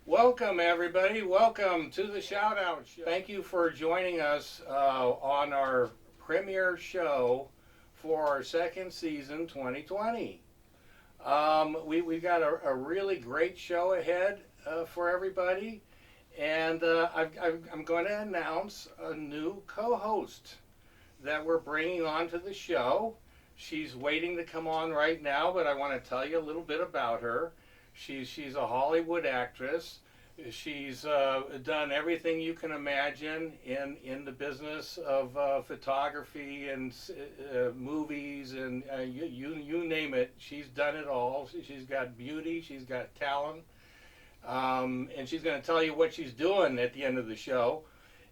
Welcome, everybody. Welcome to the Shoutout Show. Thank you for joining us on our premiere show for our second season, 2020. We got a really great show ahead for everybody, and I'm going to announce a new co-host that we're bringing onto the show. She's waiting to come on right now, but I want to tell you a little bit about her. She's a Hollywood actress. She's done everything you can imagine in the business of photography and movies and you name it. She's done it all. She's got beauty. She's got talent, and she's going to tell you what she's doing at the end of the show.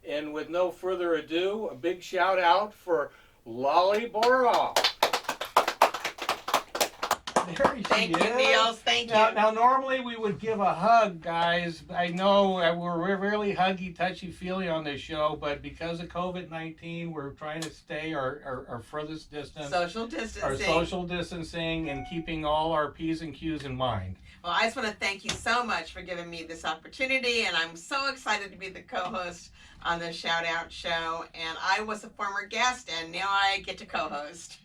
And with no further ado, a big shout out for Lolly Boroff. There she Thank is. you, Niels. Thank you. Now, normally we would give a hug, guys. I know we're really huggy, touchy-feely on this show, but because of COVID-19, we're trying to stay our furthest distance. Social distancing. Our social distancing and keeping all our P's and Q's in mind. Well, I just want to thank you so much for giving me this opportunity, and I'm so excited to be the co-host on the Shoutout show. And I was a former guest, and now I get to co-host.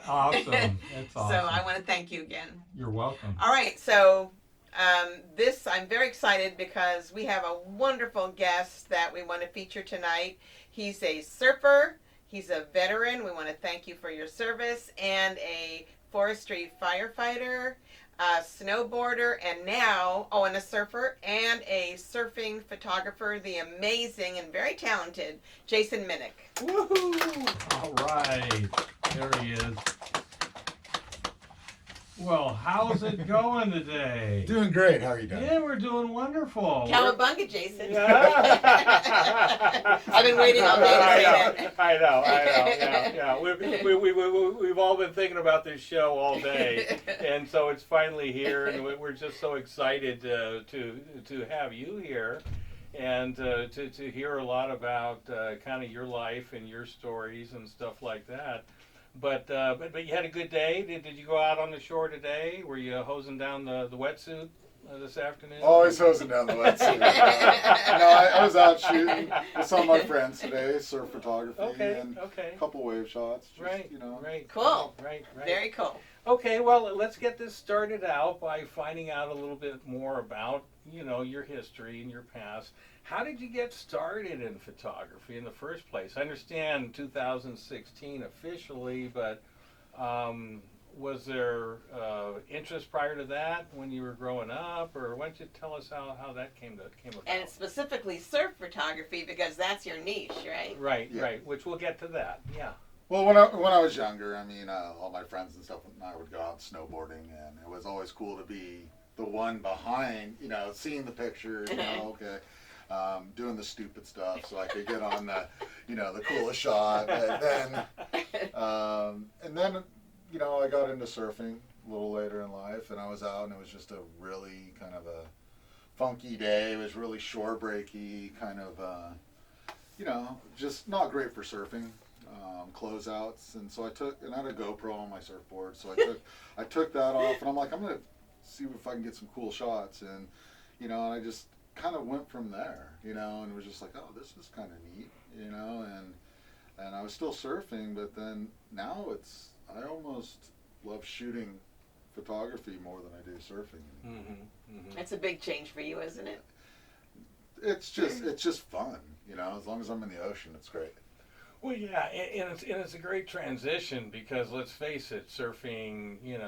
Awesome. That's awesome. So I want to thank you again. You're welcome. All right, so I'm very excited because we have a wonderful guest that we want to feature tonight. He's a surfer. He's a veteran. We want to thank you for your service, and a forestry firefighter, a snowboarder, and and a surfer, and a surfing photographer, the amazing and very talented Jason Minnig. Woohoo! All right. There he is. Well, how's it going today? Doing great. How are you doing? Yeah, we're doing wonderful. Cowabunga, Jason. Yeah. I've been waiting all day to say that. I know. Yeah. We've all been thinking about this show all day, and so it's finally here, and we're just so excited to have you here, and to hear a lot about kind of your life and your stories and stuff like that. But you had a good day. Did you go out on the shore today? Were you hosing down the wetsuit this afternoon? Always hosing down the wetsuit. I was out shooting with some of my friends today, surf photography, and a couple wave shots. Just, Right. Cool. Right. Very cool. Okay, well, let's get this started out by finding out a little bit more about, your history and your past. How did you get started in photography in the first place? I understand 2016 officially, but was there interest prior to that when you were growing up, or why don't you tell us how that came about? And specifically surf photography, because that's your niche, right? Right, which we'll get to that, yeah. Well, when I was younger, all my friends and stuff and I would go out snowboarding, and it was always cool to be the one behind, seeing the picture, okay. Doing the stupid stuff so I could get on the coolest shot, and then I got into surfing a little later in life, and I was out, and it was just a really kind of a funky day. It was really shore breaky, kind of just not great for surfing, closeouts, and so I had a GoPro on my surfboard, so I took that off, and I'm like, I'm gonna see if I can get some cool shots, and and I just kind of went from there, and it was just like, oh, this is kind of neat, and I was still surfing, but then now I almost love shooting photography more than I do surfing. It's a big change for you, isn't it? It's just fun, as long as I'm in the ocean, it's great. Well, yeah, and it's a great transition because let's face it, surfing, you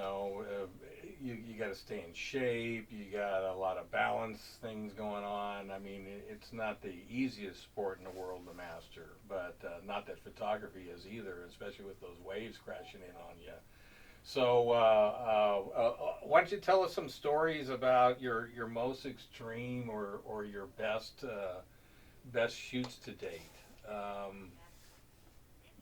got to stay in shape. You got a lot of balance things going on. I mean, it's not the easiest sport in the world to master, but not that photography is either, especially with those waves crashing in on you. So why don't you tell us some stories about your most extreme or your best shoots to date?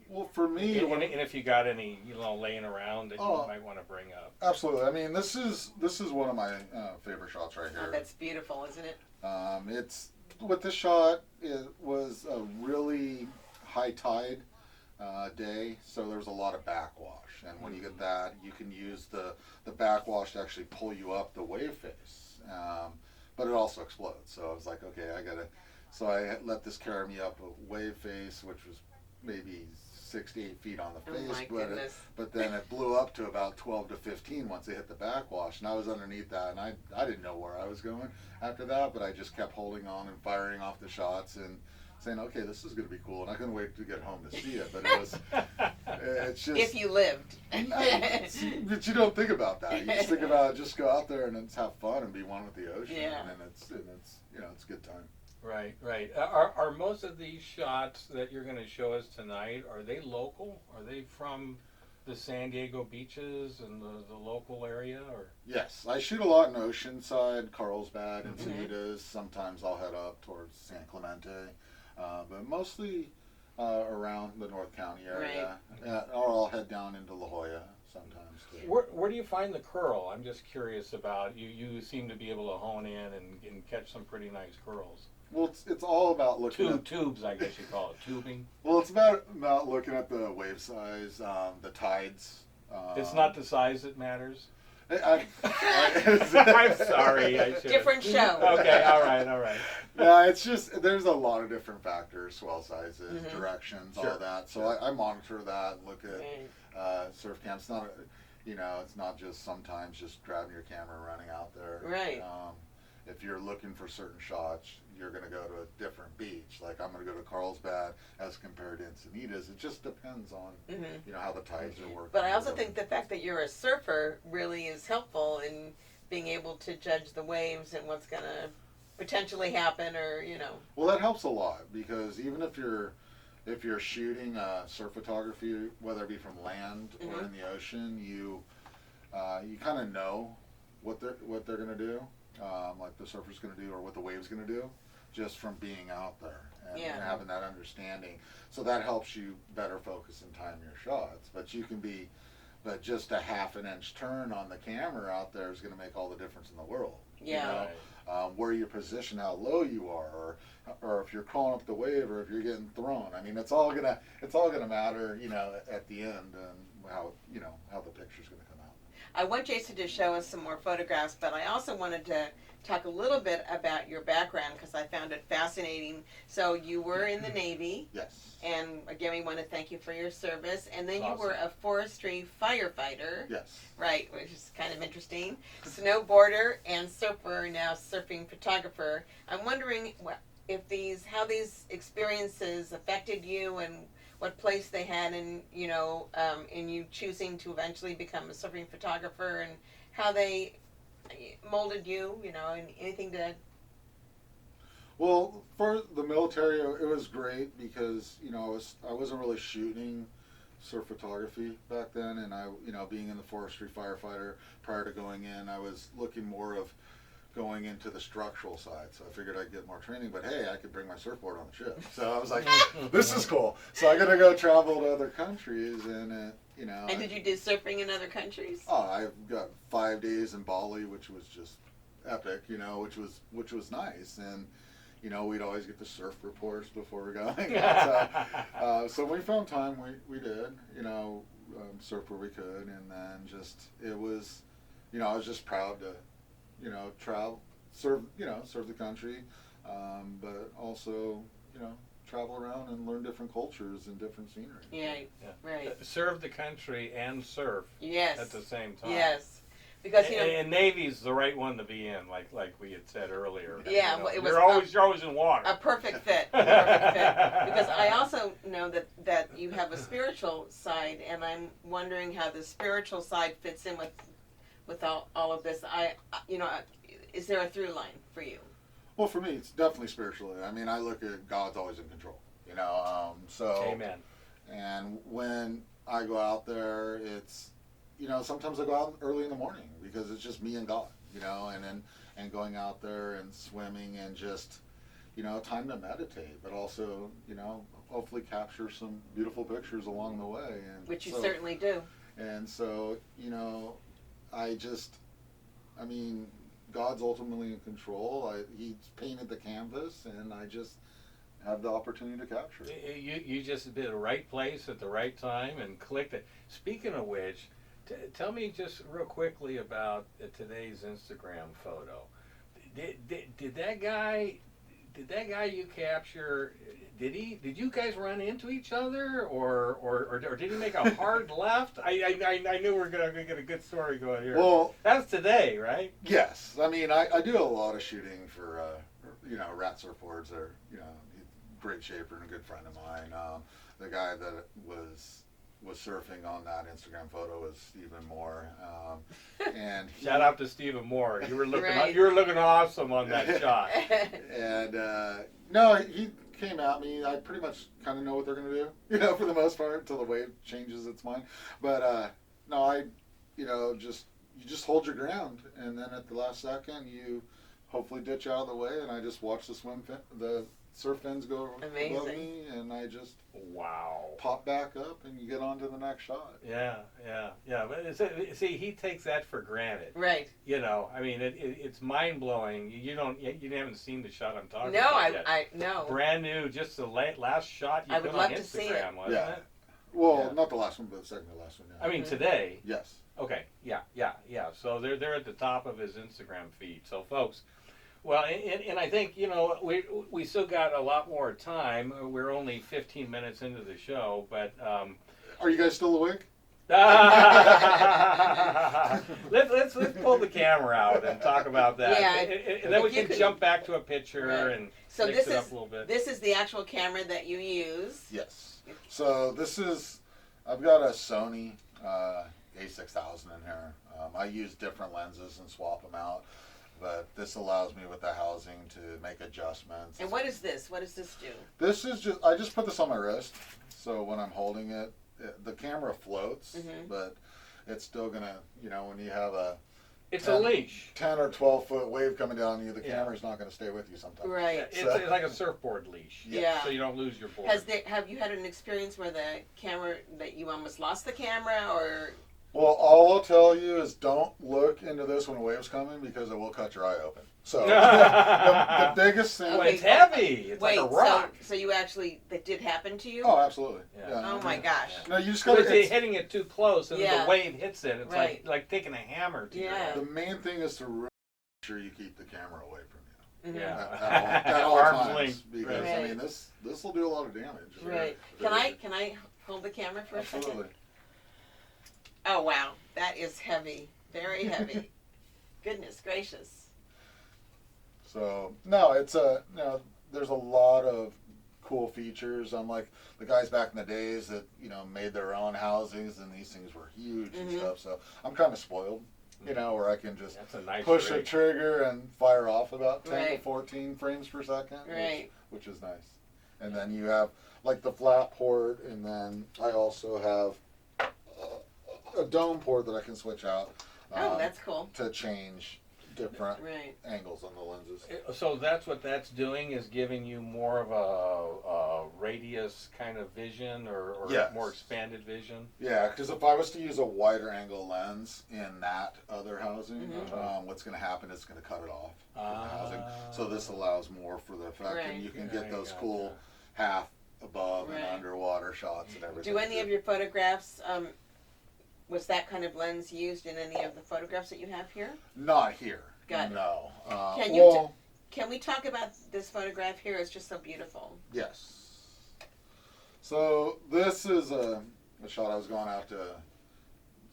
Well, for me, and if you got any, laying around that you might want to bring up. Absolutely. This is one of my favorite shots right here. Oh, that's beautiful, isn't it? It's with this shot. It was a really high tide day, so there was a lot of backwash, and when you get that, you can use the backwash to actually pull you up the wave face. but it also explodes. So I was like, okay, I gotta. So I let this carry me up a wave face, which was maybe 6 to 8 feet on the face, Oh my goodness. but then it blew up to about 12 to 15 once it hit the backwash, and I was underneath that, and I didn't know where I was going after that, but I just kept holding on and firing off the shots and saying, okay, this is going to be cool, and I couldn't wait to get home to see it, but it was, it's just... If you lived. But you don't think about that. You just think about just go out there and just have fun and be one with the ocean, Yeah. and it's it's a good time. Right, right. Are most of these shots that you're going to show us tonight, are they local? Are they from the San Diego beaches and the local area? Or Yes, I shoot a lot in Oceanside, Carlsbad, and Encinitas. Sometimes I'll head up towards San Clemente, but mostly around the North County area. Right. Or I'll head down into La Jolla sometimes too. where do you find the curl? I'm just curious about you. You seem to be able to hone in and catch some pretty nice curls. Well, it's all about looking at Tubes, I guess you call it, tubing. Well, it's about looking at the wave size, the tides. It's not the size that matters. I'm I'm sorry. I should. Different show. Okay, all right. No, it's just there's a lot of different factors: swell sizes, Mhm. directions, Sure. all that. So I monitor that. Look at Right. surf cam. It's not, it's not just sometimes just grabbing your camera and running out there. Right. If you're looking for certain shots, you're going to go to a different beach. Like I'm going to go to Carlsbad as compared to Encinitas. It just depends on how the tides are working. But I also think the fact that you're a surfer really is helpful in being able to judge the waves and what's going to potentially happen, or Well, that helps a lot because even if you're shooting surf photography, whether it be from land or in the ocean, you kind of know what they're going to do, like the surfer's going to do or what the wave's going to do, just from being out there and having that understanding. So that helps you better focus and time your shots. But just a half an inch turn on the camera out there is going to make all the difference in the world. Yeah. Where you position, how low you are, or if you're crawling up the wave, or if you're getting thrown. I mean, it's all gonna matter, at the end, and how the picture's gonna come out. I want Jason to show us some more photographs, but I also wanted to talk a little bit about your background because I found it fascinating. So you were in the Navy. Yes. And again, we want to thank you for your service. And then Awesome. you were a forestry firefighter. Yes. Right, which is kind of interesting. Snowboarder and surfer, now surfing photographer. I'm wondering how these experiences affected you and what place they had in you choosing to eventually become a surfing photographer, and how they molded you, and anything to... Well, for the military, it was great because I wasn't really shooting surf photography back then, and I being in the forestry firefighter prior to going in, I was looking more of going into the structural side. So I figured I'd get more training, but hey, I could bring my surfboard on the ship. So I was like, this is cool. So I'm gonna go travel to other countries, and And did you do surfing in other countries? Oh, I've got 5 days in Bali, which was just epic, which was nice, and we'd always get the surf reports before we're going. So when we found time, we did, surf where we could, and then it was, I was just proud to, travel, serve the country, but also, travel around and learn different cultures and different scenery. Yeah, right. Serve the country and surf Yes. at the same time. because And Navy's the right one to be in, like we had said earlier. Yeah, well, it was you're always in water. a perfect fit. Because I also know that you have a spiritual side, and I'm wondering how the spiritual side fits in with all of this. Is there a through line for you? Well, for me, it's definitely spiritually. I mean, I look at God's always in control, so. Amen. And when I go out there, it's, sometimes I go out early in the morning because it's just me and God, and going out there and swimming and just, time to meditate, but also, hopefully capture some beautiful pictures along the way. And Which you certainly do. And so, God's ultimately in control. He's painted the canvas, and I just have the opportunity to capture it. You just did the right place at the right time and clicked it. Speaking of which, tell me just real quickly about today's Instagram photo. did that guy you capture? Did you guys run into each other, or did he make a hard left? I knew we were gonna get a good story going here. Well, that's today, right? yes. I mean, I do a lot of shooting for rat surfboards. They're great shaper and a good friend of mine. The guy that was surfing on that Instagram photo was Stephen Moore. And shout out to Stephen Moore. You were looking Right. you were looking awesome on that shot. And no, he came at me. I pretty much kind of know what they're going to do, for the most part, until the wave changes its mind. But no, you just hold your ground, and then at the last second, you hopefully ditch out of the way, and I just watch the surf fins go above me, and I just pop back up, and you get on to the next shot. Yeah. But see, he takes that for granted. Right. I mean, it's mind blowing. You haven't seen the shot I'm talking No, about yet. I no. Brand new, just the last shot you I put would on love to see it. Instagram, wasn't it? Well, not the last one, but the second to last one. Yeah. I mean, today. Yes. Okay. Yeah. So they're at the top of his Instagram feed. So folks. Well, and I think, we still got a lot more time. We're only 15 minutes into the show, but... Are you guys still awake? let's pull the camera out and talk about that. Yeah, and then we can jump back to a picture and so mix it up a little bit. This is the actual camera that you use. Yes. So I've got a Sony A6000 in here. I use different lenses and swap them out. But this allows me with the housing to make adjustments. And what is this? What does this do? This is I just put this on my wrist, so when I'm holding it, the camera floats, but it's still gonna, when you have it's a leash. 10 or 12 foot wave coming down on you, the camera's not gonna stay with you sometimes. Right. It's like a surfboard leash. Yeah. So you don't lose your board. Have you had an experience where the camera, that you almost lost the camera, or... Well, all I'll tell you is don't look into this when a wave's coming, because it will cut your eye open. So the biggest thing. Well, it's heavy. It's like a rock. So you actually, that did happen to you? Oh, absolutely. Yeah. Oh my gosh. No, you just But gotta. it's hitting it too close, and the wave hits it. It's Right. like taking a hammer to your head. The main thing is to really make sure you keep the camera away from you. Yeah. At all Arm's times, length. because Right. I mean this will do a lot of damage. Right. Can I hold the camera for a second? Absolutely. Oh wow, that is heavy, very heavy. Goodness gracious. So no, there's a lot of cool features. Unlike the guys back in the days that made their own housings, and these things were huge and stuff. So I'm kind of spoiled, where I can just That's a nice push rig. a trigger and fire off about 10 to Right. 14 frames per second, Right. which is nice. And then you have like the flat port, and then I also have a dome port that I can switch out. Oh, that's cool. To change different Right. angles on the lenses. So that's what that's doing, is giving you more of a radius kind of vision, or Yes. more expanded vision. Yeah, because if I was to use a wider angle lens in that other housing, what's going to happen is it's going to cut it off from the housing. So this allows more for the effect, Right. and you can Yeah, get I those gotcha. cool half above Right. and underwater shots and everything. Do any of your photographs, was that kind of lens used in any of the photographs that you have here? Not here. Got it. No. Can you Can we talk about this photograph here? It's just so beautiful. Yes. So this is a shot I was going out to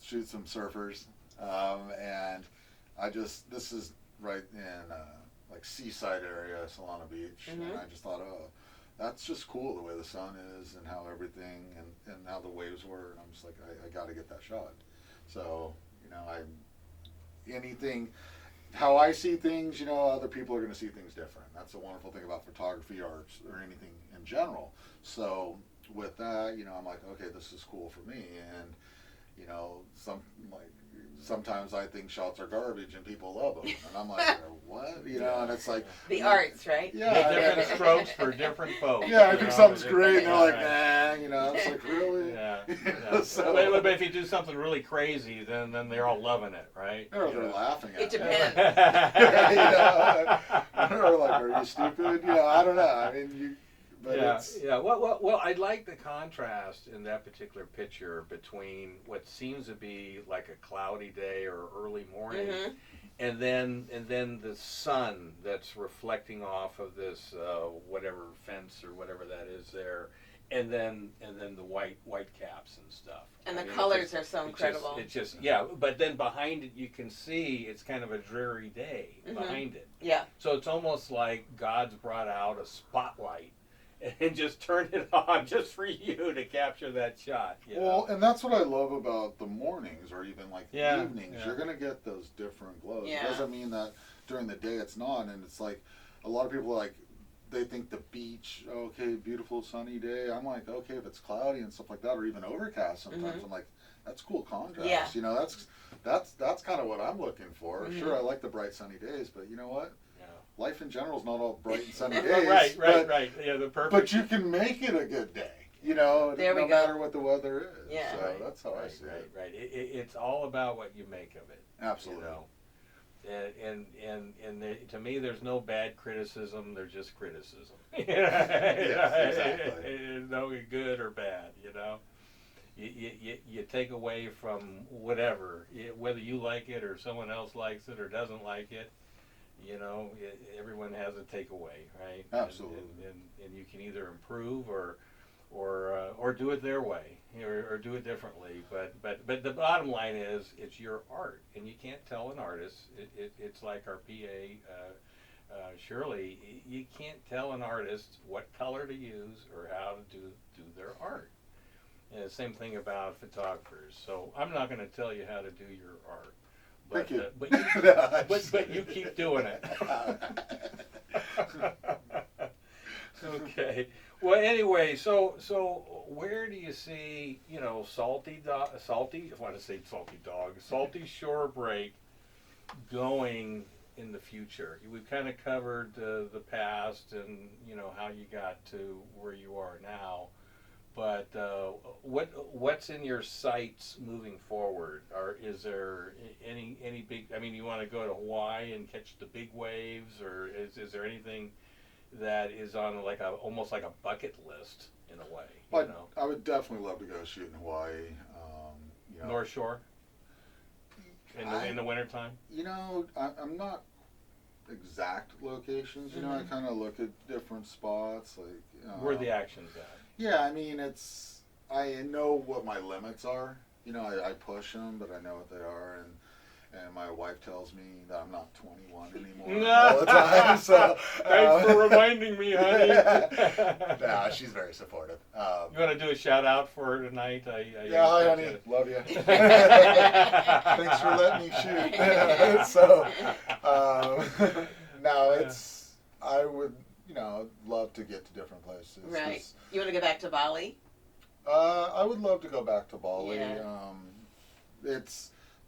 shoot some surfers, and this is right in like seaside area, Solana Beach, and I just thought, oh, that's just cool the way the sun is and how everything and how the waves were, and I'm just like, I got to get that shot. So how I see things, other people are going to see things different. That's the wonderful thing about photography, arts, or anything in general. So with that, I'm like, okay, this is cool for me. And, sometimes I think shots are garbage and people love them. And I'm like, what? And it's like... The arts, right? Yeah. Different strokes for different folks. Yeah, I think something's great, and they're like, nah, it's like, really? Yeah. So, but if you do something really crazy, then they're all loving it, right? they're laughing at It me. depends. Or like, are you stupid? I don't know. I mean, Well, I like the contrast in that particular picture between what seems to be like a cloudy day or early morning, and then the sun that's reflecting off of this whatever fence or whatever that is there, and then the white caps and stuff. And I the mean, colors are so incredible. It's just yeah, but then behind it you can see it's kind of a dreary day behind it. Yeah. So it's almost like God's brought out a spotlight and just turned it on just for you to capture that shot. Well, and that's what I love about the mornings or even like the Yeah, evenings. yeah. You're going to get those different glows. Yeah. It doesn't mean that during the day it's not. And it's like a lot of people like, they think the beach, okay, beautiful sunny day. I'm like, okay, if it's cloudy and stuff like that, or even overcast sometimes, I'm like, that's cool contrast. Yeah. You know, that's kind of what I'm looking for. Mhm. Sure, I like the bright sunny days, but you know what? Yeah. Life in general is not all bright and sunny days. right. Yeah, the perfect. But you can make it a good day. You know, There we no go. matter what the weather is. Yeah. So Right, that's how I see it. Right. It's all about what you make of it. Absolutely. You know? And to me, there's no bad criticism. There's just criticism. Yes, exactly. There's no good or bad. You know, you take away from whatever, whether you like it or someone else likes it or doesn't like it. You know, everyone has a takeaway, right? Absolutely. And you can either improve or do it their way, or do it differently. But the bottom line is, it's your art, and you can't tell an artist. It's like our PA, Shirley. You can't tell an artist what color to use or how to do their art. And the same thing about photographers. So I'm not going to tell you how to do your art. But, Thank you. But you keep doing it. Okay. Well, anyway, so where do you see, Salty Shore Break going in the future? We've kind of covered the past and how you got to where you are now. But what's in your sights moving forward? Or is there any big? I mean, you want to go to Hawaii and catch the big waves, or is there anything that is on almost like a bucket list in a way? I would definitely love to go shoot in Hawaii. North Shore in the wintertime? I'm not exact locations. I kind of look at different spots. Where the action's at. Yeah, I mean, I know what my limits are. I push them, but I know what they are, and my wife tells me that I'm not 21 anymore all the time. So thanks for reminding me, honey. Nah, she's very supportive. You want to do a shout out for her tonight? Yeah, hi, honey. Love you. Thanks for letting me shoot. So, no, I would, love to get to different places. Right. You want to go back to Bali? I would love to go back to Bali. Yeah.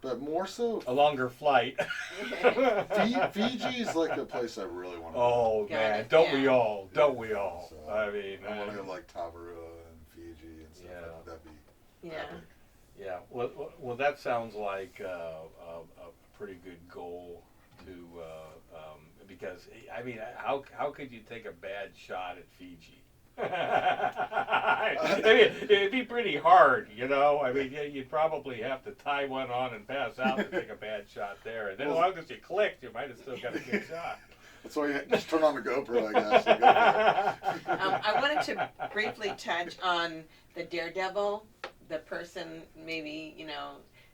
But more so, a longer flight. Fiji is like a place I really want to go. Oh, man. Don't we all? Don't we all? So, I mean, I want to go like Tavarua and Fiji and stuff. Yeah. That'd be Yeah. epic. Yeah. Well, that sounds like a pretty good goal to because I mean, how could you take a bad shot at Fiji? I mean, it'd be pretty hard, I mean, you'd probably have to tie one on and pass out to take a bad shot there. And then as long as you clicked, you might have still got a good shot. That's why you just turn on the GoPro, I guess. And go for it. I wanted to briefly touch on the Daredevil, the person maybe,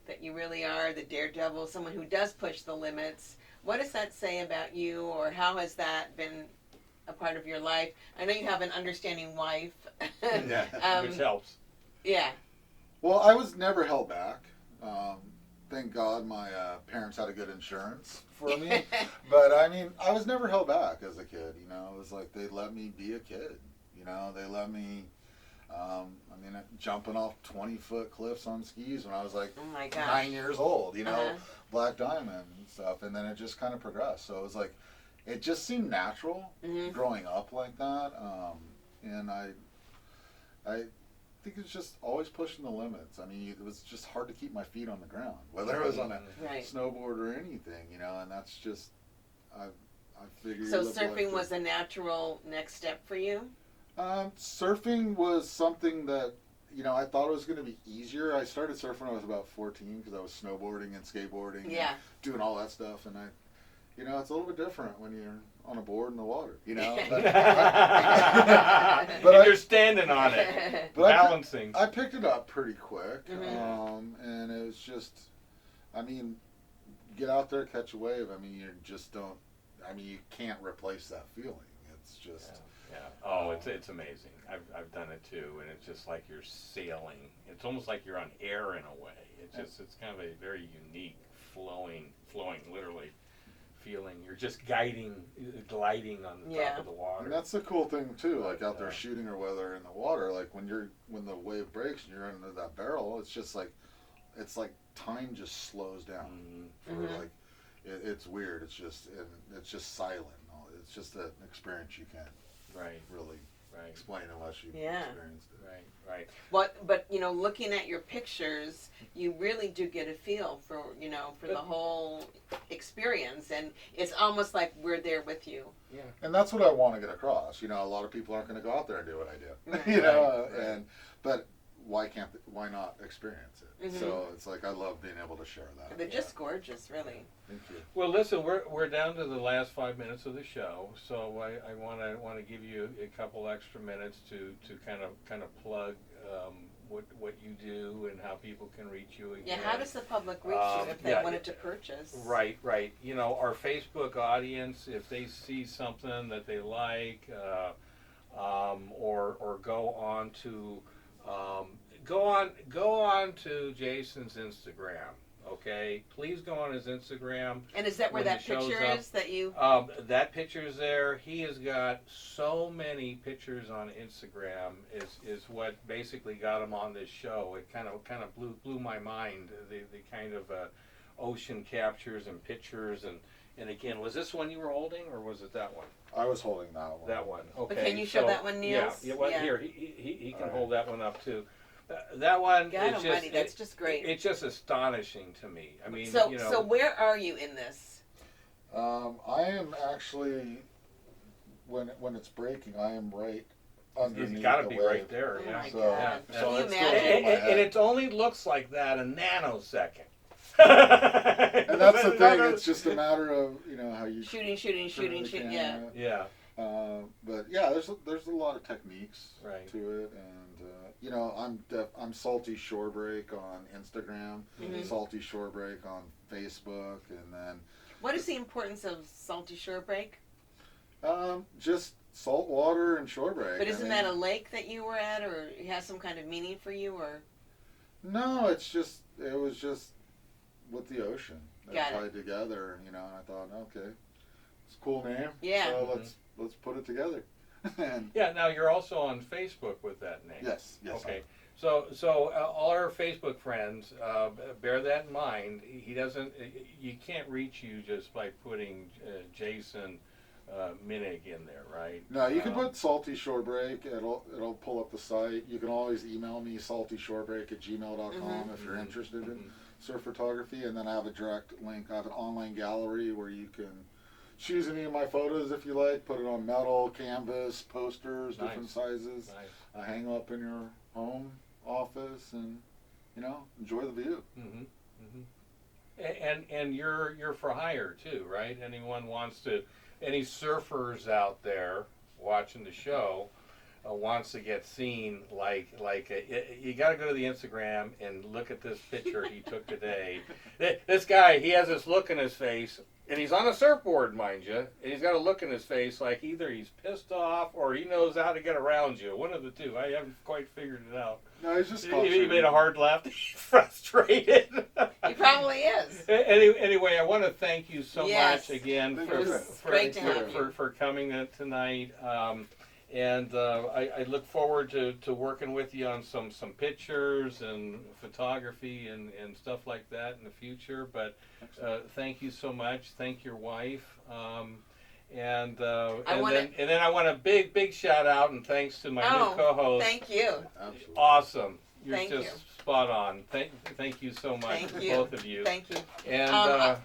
that you really are, the Daredevil, someone who does push the limits. What does that say about you, or how has that been a part of your life? I know you have an understanding wife. Yeah. Which helps. Yeah. Well, I was never held back. Thank God my parents had a good insurance for me. But I mean, I was never held back as a kid. It was like they let me be a kid. They let me. Jumping off 20-foot cliffs on skis when I was like Oh my gosh. 9 years old. Uh-huh. Black Diamond and stuff, and then it just kind of progressed. So it was like, it just seemed natural growing up like that. And I think it's just always pushing the limits. I mean, it was just hard to keep my feet on the ground, whether it was on a Right. snowboard or anything, and that's just, I figured. So surfing was a natural next step for you? Surfing was something that, I thought it was going to be easier. I started surfing when I was about 14 because I was snowboarding and skateboarding and doing all that stuff. And it's a little bit different when you're on a board in the water, But you're standing on it, balancing. I picked it up pretty quick, Mm-hmm. and it was just, get out there, catch a wave. You just don't. You can't replace that feeling. It's just. Yeah. Oh, it's amazing. I've done it too, and it's just like you're sailing. It's almost like you're on air in a way. It's kind of a very unique, flowing, literally feeling. You're just gliding on the top of the water. And that's the cool thing too. Like out there shooting or whether in the water, like when the wave breaks and you're under that barrel, it's like time just slows down. For it's weird. It's just silent. It's just an experience you can't really explain unless you experienced it. Right. But looking at your pictures, you really do get a feel for the whole experience, and it's almost like we're there with you. Yeah. And that's what I want to get across. A lot of people aren't going to go out there and do what I do. Right. But why not experience it? Mm-hmm. So it's like I love being able to share that. They're just gorgeous, really. Thank you. Well, listen, we're down to the last 5 minutes of the show, so I want to give you a couple extra minutes to kind of plug what you do and how people can reach you again. Yeah, how does the public reach you if they wanted to purchase? Right. Our Facebook audience, if they see something that they like, or go on to Jason's Instagram. Okay, please go on his Instagram. And is that where that picture is that you? That picture's there. He has got so many pictures on Instagram. Is what basically got him on this show. It kind of blew my mind. The kind of ocean captures and pictures and again, was this one you were holding or was it that one? I was holding that one. That one. Okay. But can you show that one, Niels? Yeah. Here he can hold that one up too. That one, that's just great. It's just astonishing to me. So where are you in this? I am actually, when it's breaking, I am right underneath. It's got to be wave. right there. Oh my So, God. so Can you it's imagine? And it only looks like that a nanosecond. And that's the thing. It's just a matter of how you shooting. Yeah. Yeah. But yeah, there's a lot of techniques to it, and I'm Salty Shorebreak on Instagram, Salty Shorebreak on Facebook, and then. What is the importance of Salty Shorebreak? Just salt water and shorebreak. But isn't that a lake that you were at, or it has some kind of meaning for you, or? No, it was just with the ocean. Got tied together, and I thought, okay, it's a cool name. Yeah. So let's put it together. And Now you're also on Facebook with that name. Yes. Okay. So all our Facebook friends, bear that in mind. You can't reach you just by putting Jason Minnig in there, right? No, you can put Salty Shorebreak. It'll pull up the site. You can always email me saltyshorebreak@gmail.com if you're interested in surf photography, and then I have a direct link. I have an online gallery where you can choose any of my photos if you like. Put it on metal, canvas, posters, different sizes. Nice. Hang them up in your home office, and enjoy the view. And you're for hire too, right? Any surfers out there watching the show wants to get seen, you got to go to the Instagram and look at this picture he took today. This guy, he has this look in his face, and he's on a surfboard, mind you, and he's got a look in his face like either he's pissed off or he knows how to get around you. One of the two. I haven't quite figured it out. No, he's just He made a hard left. He's frustrated. He probably is. Anyway, I want to thank you so much again for coming tonight. And I look forward to working with you on some pictures and photography and stuff like that in the future. But thank you so much. Thank your wife. And then I want a big shout out and thanks to my new co-host. Thank you. Absolutely. Awesome. You're Thank just you. spot on. Thank you so much, Thank you. both of you. Thank you. And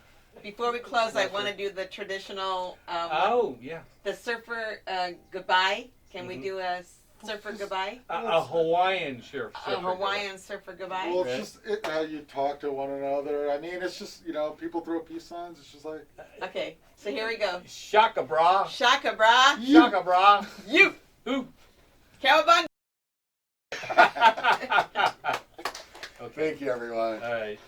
Before we close, I want to do the traditional. yeah. The surfer goodbye. Can we do a surfer goodbye. A Hawaiian surfer. A Hawaiian surfer goodbye. Well, it's just how you talk to one another. I mean, it's just, people throw peace signs. It's just like... Okay, so here we go. Shaka bra. Shaka brah. Shaka bra. You. Who? Cowabunga. Okay. Thank you, everyone. All right.